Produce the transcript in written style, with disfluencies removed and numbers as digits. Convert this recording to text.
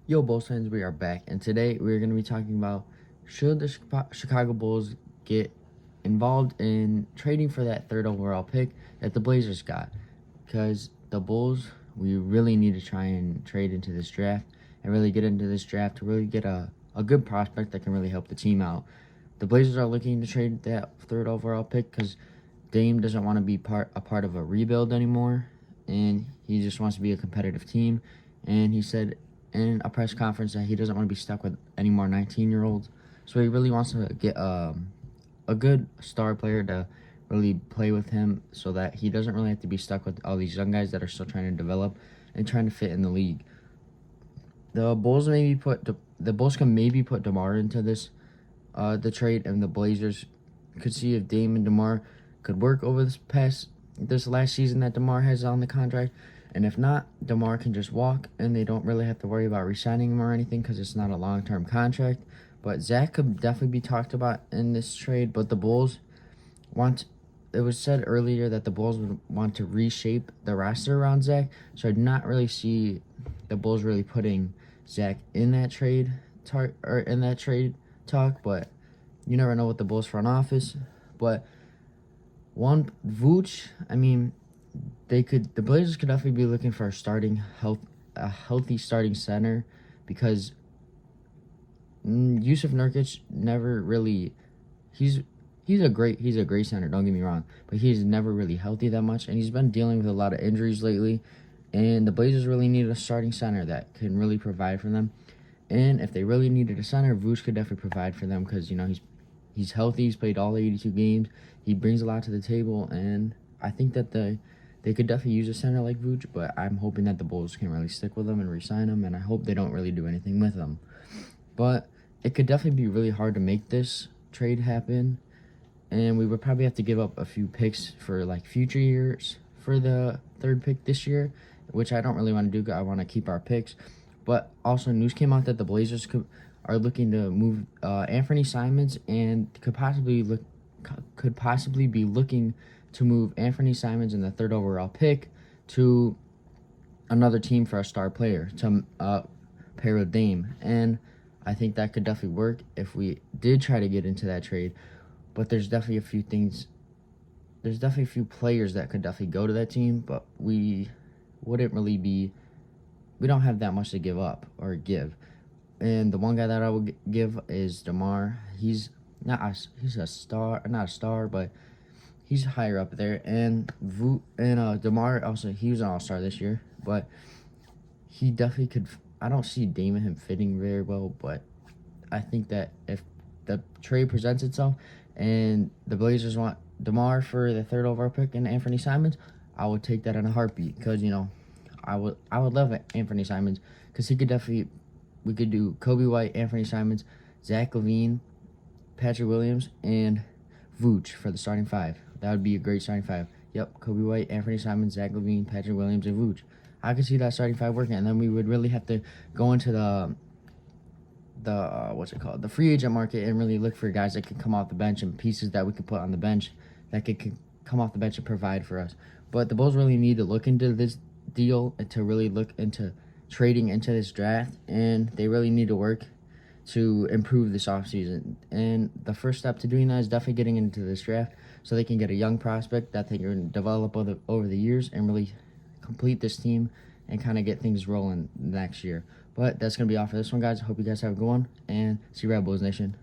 Yo, Bulls fans, we are back, and today we're going to be talking about should the Chicago Bulls get involved in trading for that third overall pick that the Blazers got. Because the Bulls, we really need to try and trade into this draft and really get into this draft to really get a good prospect that can really help the team out. The Blazers are looking to trade that third overall pick because Dame doesn't want to be a part of a rebuild anymore, and he just wants to be a competitive team. And he said in a press conference that he doesn't want to be stuck with any more 19-year-olds. So he really wants to get a good star player to really play with him so that he doesn't really have to be stuck with all these young guys that are still trying to develop and trying to fit in the league. The Bulls can maybe put DeMar into the trade, and the Blazers could see if Dame and DeMar could work over this last season that DeMar has on the contract. And if not, DeMar can just walk, and they don't really have to worry about re-signing him or anything because it's not a long-term contract. But Zach could definitely be talked about in this trade. But the Bulls it was said earlier that the Bulls would want to reshape the roster around Zach. So I did not really see the Bulls really putting Zach in that trade talk. But you never know with the Bulls front office. But Vooch, I mean, the Blazers could definitely be looking for a healthy starting center because Yusuf Nurkic never really he's a great center, don't get me wrong, but he's never really healthy that much, and he's been dealing with a lot of injuries lately, and the Blazers really need a starting center that can really provide for them. And if they really needed a center, Vooch could definitely provide for them because he's healthy, he's played all 82 games, he brings a lot to the table, and I think that they could definitely use a center like Vooch, but I'm hoping that the Bulls can really stick with him and re-sign him, and I hope they don't really do anything with him. But it could definitely be really hard to make this trade happen, and we would probably have to give up a few picks for like future years for the third pick this year, which I don't really want to do. I want to keep our picks. But also news came out that the Blazers are looking to move Anthony Simons and could possibly be looking to move Anthony Simons in the third overall pick to another team for a star player to pair with Dame. And I think that could definitely work if we did try to get into that trade. But there's definitely a few players that could definitely go to that team, but we don't have that much to give up or give. And the one guy that I would give is DeMar. He's not a star, but he's higher up there. And DeMar also, he was an all-star this year, but he definitely could. I don't see Dame and him fitting very well, but I think that if the trade presents itself and the Blazers want DeMar for the third overall pick and Anthony Simons, I would take that in a heartbeat because I would love Anthony Simons because we could do Kobe White, Anthony Simons, Zach LaVine, Patrick Williams, and Vooch for the starting five. That would be a great starting five. Yep, Kobe White, Anthony Simons, Zach LaVine, Patrick Williams, and Vooch. I could see that starting five working, and then we would really have to go into the free agent market and really look for guys that can come off the bench and pieces that we could put on the bench that could come off the bench and provide for us. But the Bulls really need to look into this deal and to really look into trading into this draft, and they really need to work to improve this offseason. And the first step to doing that is definitely getting into this draft so they can get a young prospect that they can develop over the years and really complete this team and kind of get things rolling next year. But that's going to be all for this one, guys. I hope you guys have a good one, and see you, Red Bulls Nation.